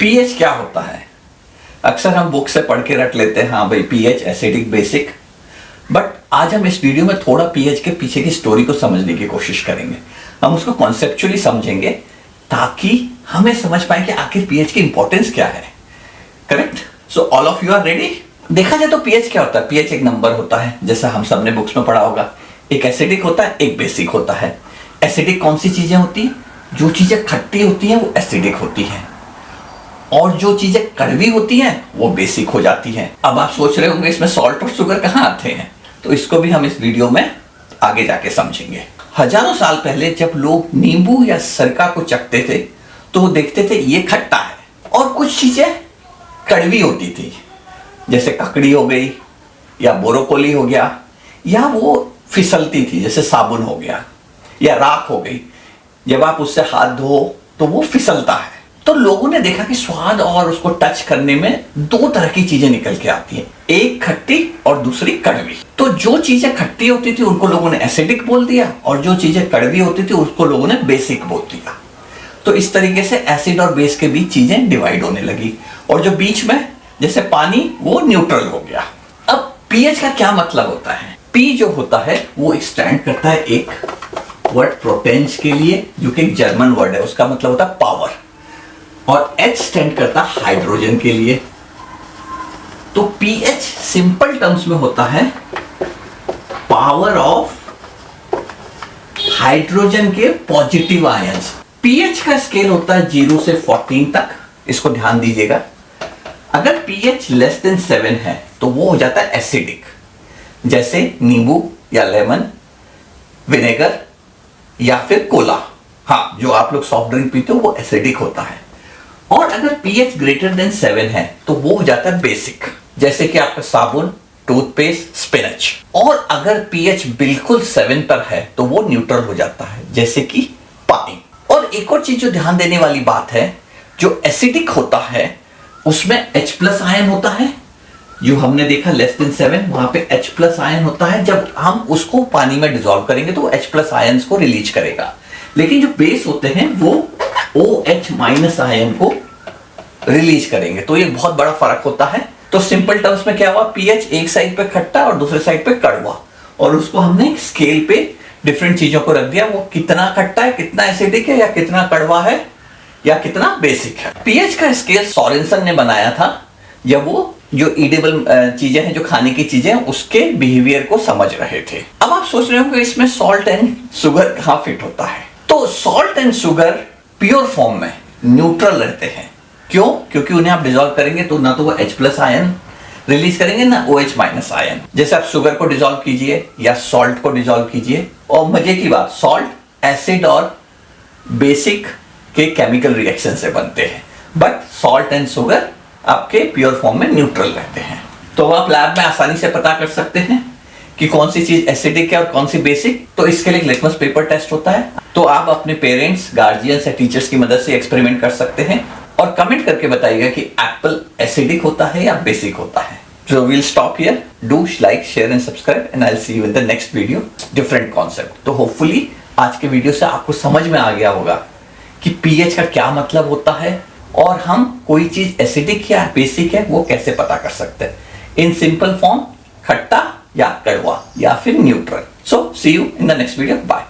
PH क्या होता है? अक्सर हम बुक से पढ़ के रख लेते हैं, हाँ भाई पीएच एसिडिक बेसिक। बट आज हम इस वीडियो में थोड़ा पीएच के पीछे की स्टोरी को समझने की कोशिश करेंगे। हम उसको कॉन्सेप्चुअली समझेंगे ताकि हमें समझ पाए कि आखिर पीएच की इंपॉर्टेंस क्या है। Correct? So all of you are ready? देखा जाए तो पीएच क्या होता है? पीएच एक नंबर होता है, जैसा हम सबने बुक्स में पढ़ा होगा। एक एसिडिक होता है, एक बेसिक होता है। एसिडिक कौन सी चीजें होती हैं? जो चीजें खट्टी होती हैं वो एसिडिक होती हैं, और जो चीजें कड़वी होती हैं वो बेसिक हो जाती हैं। अब आप सोच रहे होंगे इसमें सॉल्ट और शुगर कहाँ आते हैं, तो इसको भी हम इस वीडियो में आगे जाके समझेंगे। हजारों साल पहले जब लोग नींबू या सिरका को चखते थे तो वो देखते थे ये खट्टा है, और कुछ चीजें कड़वी होती थी, जैसे ककड़ी हो गई या बोरोकोली हो गया, या वो फिसलती थी जैसे साबुन हो गया या राख हो गई। जब आप उससे हाथ धो तो वो फिसलता है। तो लोगों ने देखा कि स्वाद और उसको टच करने में दो तरह की चीजें निकल के आती हैं, एक खट्टी और दूसरी कड़वी। तो जो चीजें खट्टी होती थी उनको लोगों ने एसिडिक बोल दिया, और जो चीजें कड़वी होती थी उसको लोगों ने बेसिक बोल दिया। तो इस तरीके से एसिड और बेस के बीच चीजें डिवाइड होने लगी, और जो बीच में जैसे पानी वो न्यूट्रल हो गया। अब पीएच का क्या मतलब होता है? पी जो होता है वो स्टैंड करता है एक वर्ड प्रोटेंस के लिए, जो कि एक जर्मन वर्ड है, उसका मतलब होता है पावर, और H स्टैंड करता है हाइड्रोजन के लिए। तो पीएच सिंपल टर्म्स में होता है पावर ऑफ हाइड्रोजन के पॉजिटिव आयंस। पीएच का स्केल होता है 0 से 14 तक, इसको ध्यान दीजिएगा। अगर पीएच लेस देन 7 है तो वो हो जाता है एसिडिक, जैसे नींबू या लेमन, विनेगर या फिर कोला। हाँ, जो आप लोग सॉफ्ट ड्रिंक पीते हो वो एसिडिक होता है। और अगर pH ग्रेटर देन 7 है तो वो हो जाता है बेसिक, जैसे कि आपका साबुन, टूथपेस्ट, स्पिनच। और अगर pH बिल्कुल 7 पर है तो वो न्यूट्रल हो जाता है, जैसे कि पानी। और एक और चीज जो ध्यान देने वाली बात है, जो एसिडिक होता है उसमें H+ आयन होता है। जो हमने देखा लेस देन 7, वहां पे H+ आयन होता है। जब हम उसको पानी में डिसॉल्व करेंगे तो H+ आयन को रिलीज करेगा। लेकिन जो बेस होते हैं वो OH- आयन को रिलीज करेंगे। तो ये बहुत बड़ा फर्क होता है। तो सिंपल टर्म्स में क्या हुआ, पीएच एक साइड पे खट्टा और दूसरे साइड पे कड़वा, और उसको हमने स्केल पे डिफरेंट चीजों को रख दिया। वो कितना खट्टा है, कितना एसिडिक है, या कितना कड़वा है, या कितना बेसिक है। पीएच का स्केल सोरेनसन ने बनाया था, जब वो जो ईडेबल चीजें हैं, जो खाने की चीजें, उसके बिहेवियर को समझ रहे थे। अब आप सोच रहे हो कि इसमें सॉल्ट एंड शुगर कहां फिट होता है? तो salt and sugar pure form में न्यूट्रल रहते हैं। क्यों? क्योंकि उन्हें आप डिसॉल्व करेंगे तो ना तो वो H+ आयन रिलीज करेंगे, ना OH- आयन। जैसे आप शुगर को डिसॉल्व कीजिए या सॉल्ट को डिसॉल्व कीजिए, और मजे की बात, सॉल्ट एसिड और बेसिक के केमिकल रिएक्शन से बनते हैं, बट सॉल्ट एंड शुगर आपके प्योर फॉर्म में न्यूट्रल रहते हैं। तो आप लैब में आसानी से पता कर सकते हैं कि कौन सी चीज एसिडिक है और कौन सी बेसिक। तो इसके लिए एक लिटमस पेपर टेस्ट होता है। तो आप अपने पेरेंट्स, गार्जियंस या टीचर्स की मदद से एक्सपेरिमेंट कर सकते हैं, और कमेंट करके बताइएगा कि एप्पल एसिडिक होता है या बेसिक होता है। So we'll stop here. Do like, share and subscribe, and I'll see you in the next video. Different concept. तो hopefully आज के वीडियो से आपको समझ में आ गया होगा कि पीएच का क्या मतलब होता है, और हम कोई चीज एसिडिक या बेसिक है वो कैसे पता कर सकते हैं। इन सिंपल फॉर्म, खट्टा या कड़वा या फिर neutral. So see you in the next video. Bye.